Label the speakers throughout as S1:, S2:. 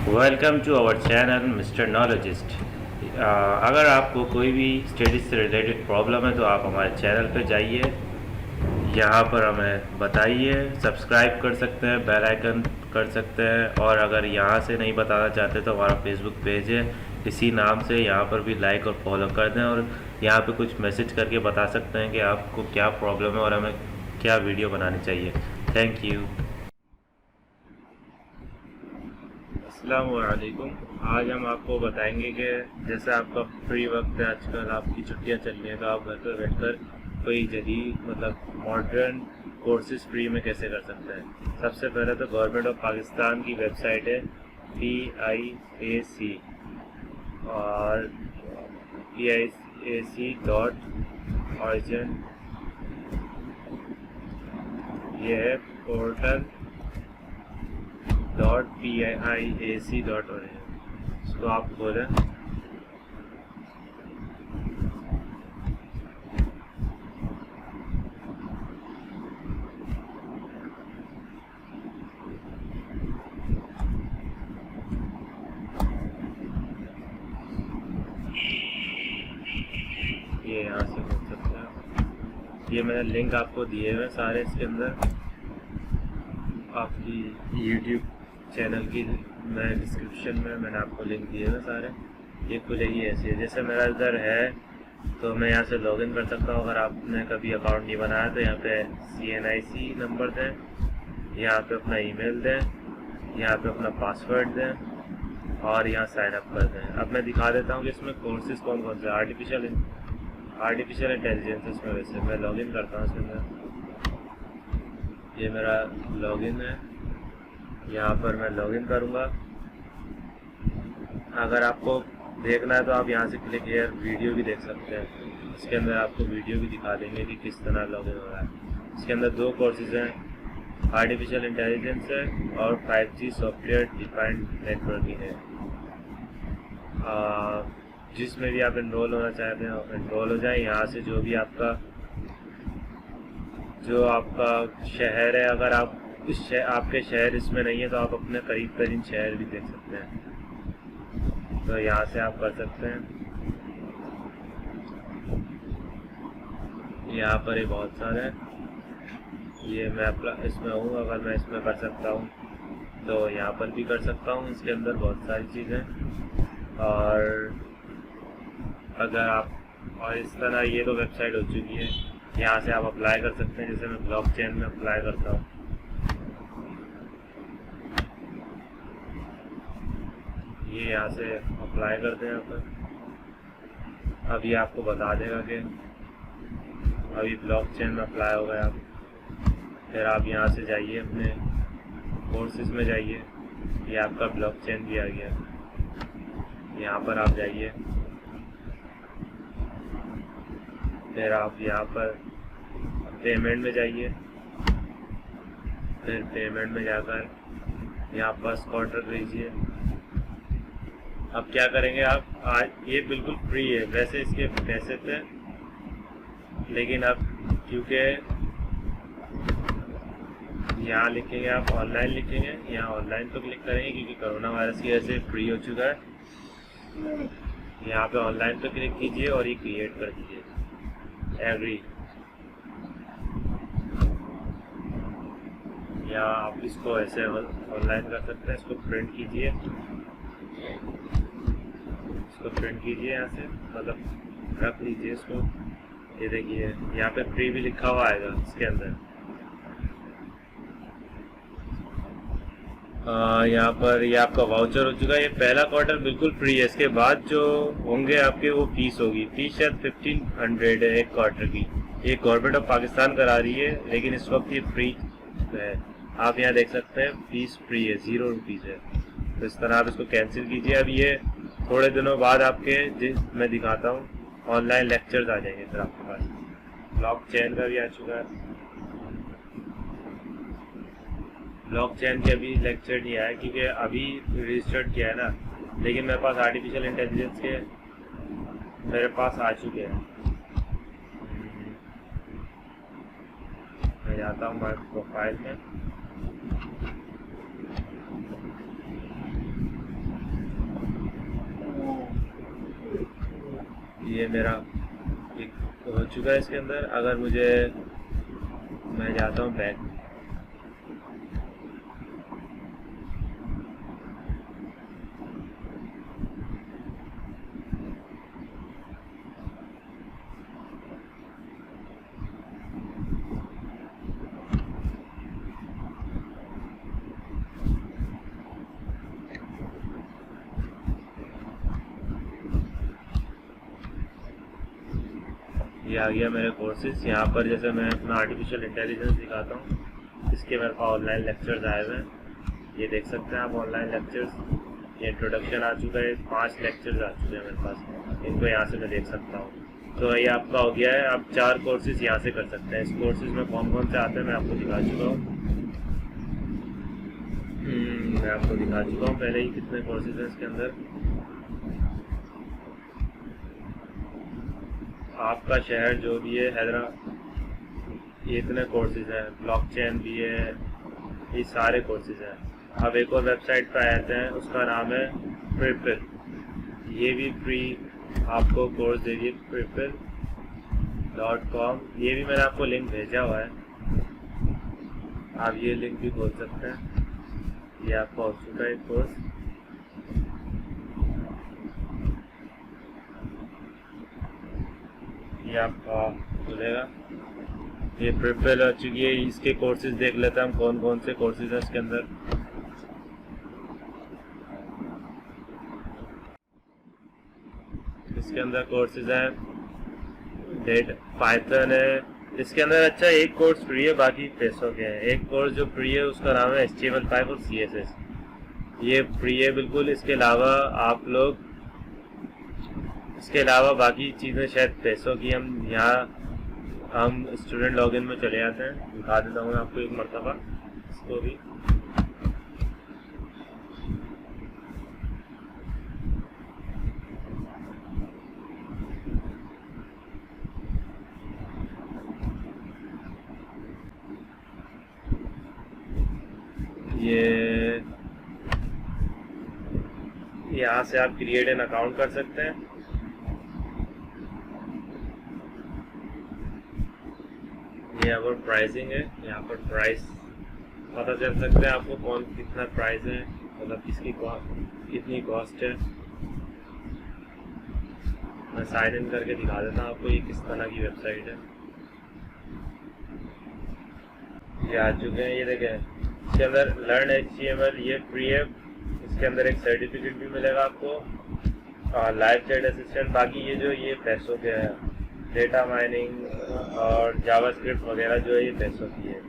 S1: Welcome to our channel mister Knowledgist. अगर आपको कोई भी स्टडीज से रिलेटेड प्रॉब्लम है तो आप हमारे चैनल पर जाइए, यहाँ पर हमें बताइए, सब्सक्राइब कर सकते हैं, बेल आइकन कर सकते हैं। और अगर यहाँ से नहीं बताना चाहते तो हमारा फेसबुक पेज है इसी नाम से, यहाँ पर भी लाइक और फॉलो कर दें और यहाँ पे कुछ मैसेज करके बता सकते हैं कि आपको क्या प्रॉब्लम है और हमें क्या वीडियो बनानी चाहिए। Thank you. अस्सलामुअलैकुम। आज हम आपको बताएंगे कि जैसे आपका फ्री वक्त है, आजकल आपकी छुट्टियां चल रही हैं, तो आप घर पर बैठकर कोई जदीद मॉडर्न कोर्सेज फ्री में कैसे कर सकते हैं। सबसे पहले तो गवर्नमेंट ऑफ पाकिस्तान की वेबसाइट है PIAC और PIAC.origin। ये है पोर्टल .PIAC.org। इसको आप खोलें। ये यहाँ से खोल सकते हैं। ये मैंने लिंक आपको दिए हुए सारे, इसके अंदर आपकी यूट्यूब चैनल की मैं डिस्क्रिप्शन में मैंने आपको लिंक दिए हुए सारे। ये खुलेगी ऐसी है, जैसे मेरा इधर है तो मैं यहाँ से लॉगिन कर सकता हूँ। अगर आपने कभी अकाउंट नहीं बनाया तो यहाँ पे CNIC नंबर दें, यहाँ पे अपना ईमेल दें, यहाँ पे अपना पासवर्ड दें और यहाँ साइन अप कर दें। अब मैं दिखा देता हूँ कि इसमें कोर्सेज कौन कौन से। आर्टिफिशियल इंटेलिजेंस इसमें, वैसे मैं लॉगिन करता हूँ इसके अंदर। ये मेरा लॉगिन है, यहाँ पर मैं लॉगिन करूँगा। अगर आपको देखना है तो आप यहाँ से क्लिक हियर वीडियो भी देख सकते हैं। इसके अंदर आपको वीडियो भी दिखा देंगे कि किस तरह लॉगिन हो रहा है। इसके अंदर 2 कोर्सेज हैं, आर्टिफिशियल इंटेलिजेंस है और 5G सॉफ्टवेयर डिफाइंड नेटवर्किंग है। जिसमें भी आप एनरोल होना चाहते हैं एनरोल हो जाए। यहाँ से जो आपका शहर है, अगर आप आपके शहर इसमें नहीं है तो आप अपने करीब तरीन शहर भी देख सकते हैं, तो यहाँ से आप कर सकते हैं। यहाँ पर ही बहुत सारे हैं। ये मैं इसमें हूँ, अगर मैं इसमें कर सकता हूँ तो यहाँ पर भी कर सकता हूँ। इसके अंदर बहुत सारी चीज़ें और अगर आप और इस तरह ये तो वेबसाइट हो चुकी है। यहाँ से आप अप्लाई कर सकते हैं, जैसे मैं ब्लॉकचेन में अप्लाई करता हूँ। ये यहाँ से अप्लाई करते हैं यहाँ पर। अभी आपको बता देगा कि अभी ब्लॉकचेन में अप्लाई हो गया। फिर आप यहाँ से जाइए, अपने कोर्सेज में जाइए। ये आपका ब्लॉकचेन भी आ गया, यहाँ पर आप जाइए। फिर आप यहाँ पर पेमेंट में जाइए। फिर पेमेंट में जाकर यहाँ फर्स्ट क्वार्टर कीजिए। अब क्या करेंगे आप, आज ये बिल्कुल फ्री है, वैसे इसके पैसे थे, लेकिन अब क्योंकि यहाँ लिखेंगे आप ऑनलाइन, लिखेंगे यहाँ ऑनलाइन तो क्लिक करेंगे क्योंकि कोरोना वायरस की वजह से फ्री हो चुका है। यहाँ पे ऑनलाइन पे क्लिक कीजिए और ये क्रिएट कर दीजिए एग्री। या आप इसको ऐसे ऑनलाइन कर सकते हैं। इसको प्रिंट कीजिए, यहाँ से रख लीजिए इसको। ये देखिए यहाँ पे फ्री भी लिखा हुआ आएगा इसके अंदर। यहाँ पर ये आपका वाउचर हो चुका है। ये पहला क्वार्टर बिल्कुल फ्री है, इसके बाद जो होंगे आपके वो फीस होगी। फीस शायद 1500 है एक क्वार्टर की। ये गवर्नमेंट ऑफ पाकिस्तान करा रही है, लेकिन इस वक्त ये फ्री है। आप यहाँ देख सकते हैं फीस फ्री है, 0 रुपीज़ है। तो इस तरह आप इसको कैंसिल कीजिए। अब ये थोड़े दिनों बाद आपके मैं दिखाता हूँ ऑनलाइन लेक्चर्स आ जाएंगे। फिर आपके पास ब्लॉकचेन का भी आ चुका है। ब्लॉकचेन के अभी लेक्चर नहीं आया क्योंकि अभी रजिस्टर्ड किया है ना, लेकिन मेरे पास आर्टिफिशियल इंटेलिजेंस के मेरे पास आ चुके हैं। मैं जाता हूँ हमारे प्रोफाइल में। ये मेरा एक हो चुका है इसके अंदर। अगर मैं जाता हूँ बैक, ये आ गया मेरे कोर्सेज। यहाँ पर जैसे मैं अपना आर्टिफिशियल इंटेलिजेंस दिखाता हूँ, इसके मेरे पास ऑनलाइन लेक्चर्स आए हुए हैं। ये देख सकते हैं आप ऑनलाइन लेक्चर्स। ये इंट्रोडक्शन आ चुका है, 5 लेक्चर्स आ चुके हैं मेरे पास, इनको यहाँ से मैं देख सकता हूँ। तो ये आपका हो गया है। आप 4 कोर्सेज यहाँ से कर सकते हैं। इस कोर्सेज में कौन कौन से आते हैं मैं आपको दिखा चुका हूँ। पहले ही कितने कोर्सेज हैं इसके अंदर। आपका शहर जो भी है, हैदराबाद, ये इतने कोर्सेज हैं। ब्लॉकचेन भी है, ये सारे कोर्सेज हैं। अब एक और वेबसाइट पर आते हैं, उसका नाम है प्रिपल। ये भी फ्री आपको कोर्स देगी, prepil.com। ये भी मैंने आपको लिंक भेजा हुआ है, आप ये लिंक भी खोल सकते हैं। ये आपका हो चुका है कोर्स। ये आपका खुलेगा, ये प्रिपल हो चुकी है। इसके कोर्सेज देख लेते हैं हम कौन कौन से कोर्सेज हैं इसके अंदर। इसके अंदर कोर्सेज हैं, डेट पाइथन है इसके अंदर। अच्छा, एक कोर्स फ्री है, बाकी पैसों के हैं। एक कोर्स जो फ्री है उसका नाम है HTML5 और CSS। ये फ्री है बिल्कुल। इसके अलावा आप लोग, इसके अलावा बाकी चीज़ें शायद पैसों की। हम स्टूडेंट लॉगिन में चले जाते हैं, दिखा देता हूँ आपको एक मरतबा इसको भी। ये यहाँ से आप क्रिएट एन अकाउंट कर सकते हैं। ये यहाँ पर प्राइसिंग है, यहाँ पर प्राइस पता चल सकता है आपको कौन कितना प्राइस है, मतलब किसकी कितनी कॉस्ट है। मैं साइन इन करके दिखा देता हूँ आपको ये किस तरह की वेबसाइट है। ये आ चुके हैं, ये देखें। इसके अंदर लर्न HTML ये फ्री है। इसके अंदर एक सर्टिफिकेट भी मिलेगा आपको, लाइव चैट असिस्टेंट। बाकी ये पैसों के हैं, डेटा माइनिंग और जावास्क्रिप्ट वगैरह जो है ये पैसों की है।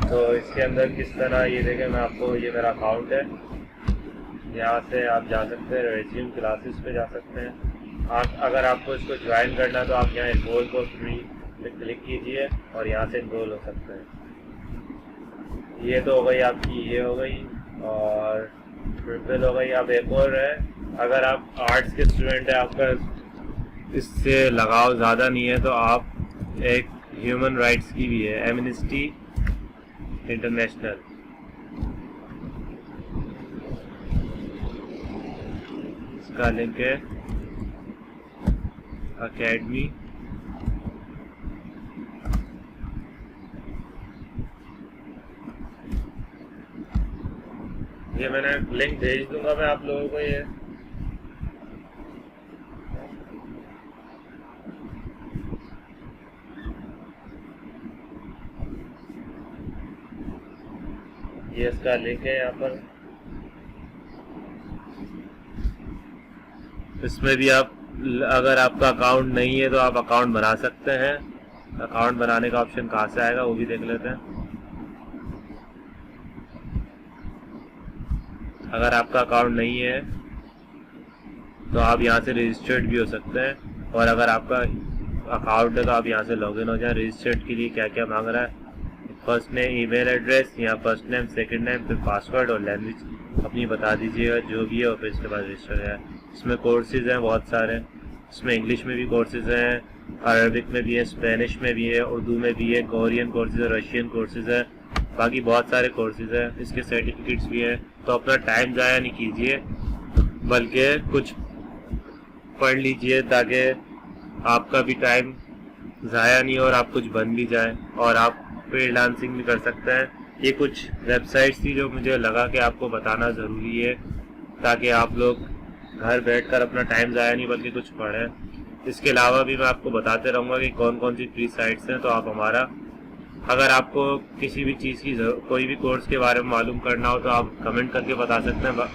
S1: तो इसके अंदर किस तरह, ये देखें मैं आपको, ये मेरा अकाउंट है, यहाँ से आप जा सकते हैं, रेज्यूम क्लासेस पे जा सकते हैं। अगर आपको इसको ज्वाइन करना है तो आप यहाँ एनरोल फॉर फ्री पे क्लिक कीजिए और यहाँ से एनरोल हो सकते हैं। ये तो हो गई आपकी, ये हो गई और प्रिपल हो गई। अब एक और है, अगर आप आर्ट्स के स्टूडेंट हैं, आपका इससे लगाव ज़्यादा नहीं है, तो आप एक ह्यूमन राइट्स की भी है, एमनेस्टी इंटरनेशनल। इसका लिंक है अकेडमी। ये मैंने लिंक भेज दूंगा मैं आप लोगों को। ये इसका लिंक है यहाँ पर। इसमें भी आप, अगर आपका अकाउंट नहीं है तो आप अकाउंट बना सकते हैं। अकाउंट बनाने का ऑप्शन कहाँ से आएगा वो भी देख लेते हैं। अगर आपका अकाउंट नहीं है तो आप यहाँ से रजिस्टर्ड भी हो सकते हैं, और अगर आपका अकाउंट है तो आप यहाँ से लॉगिन हो जाएं। रजिस्टर्ड के लिए क्या क्या मांग रहा है, फर्स्ट नेम, ईमेल एड्रेस, यहाँ फर्स्ट नेम, सेकंड नेम, फिर पासवर्ड और लैंग्वेज अपनी बता दीजिएगा जो भी है, और फिर इसके बाद रजिस्टर है। इसमें कोर्सेज हैं बहुत सारे। इसमें इंग्लिश में भी कोर्सेज हैं, अरबिक में भी है, स्पेनिश में भी है, उर्दू में भी है, कोरियन कोर्सेज है, रशियन कोर्सेज है, बाकी बहुत सारे कोर्सेज हैं। इसके सर्टिफिकेट्स भी हैं। तो अपना टाइम ज़ाया नहीं कीजिए, बल्कि कुछ पढ़ लीजिए ताकि आपका भी टाइम ज़ाया नहीं और आप कुछ बन भी जाए और आप फ्रीलांसिंग भी कर सकते हैं। ये कुछ वेबसाइट्स थी जो मुझे लगा कि आपको बताना ज़रूरी है, ताकि आप लोग घर बैठकर अपना टाइम ज़ाया नहीं बल्कि कुछ पढ़ें। इसके अलावा भी मैं आपको बताते रहूँगा कि कौन कौन सी फ्री साइट्स हैं। तो आप हमारा, अगर आपको किसी भी चीज़ की कोई भी कोर्स के बारे में मालूम करना हो तो आप कमेंट करके बता सकते हैं,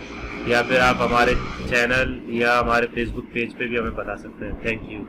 S1: या फिर आप हमारे चैनल या हमारे फेसबुक पेज पे भी हमें बता सकते हैं। Thank you.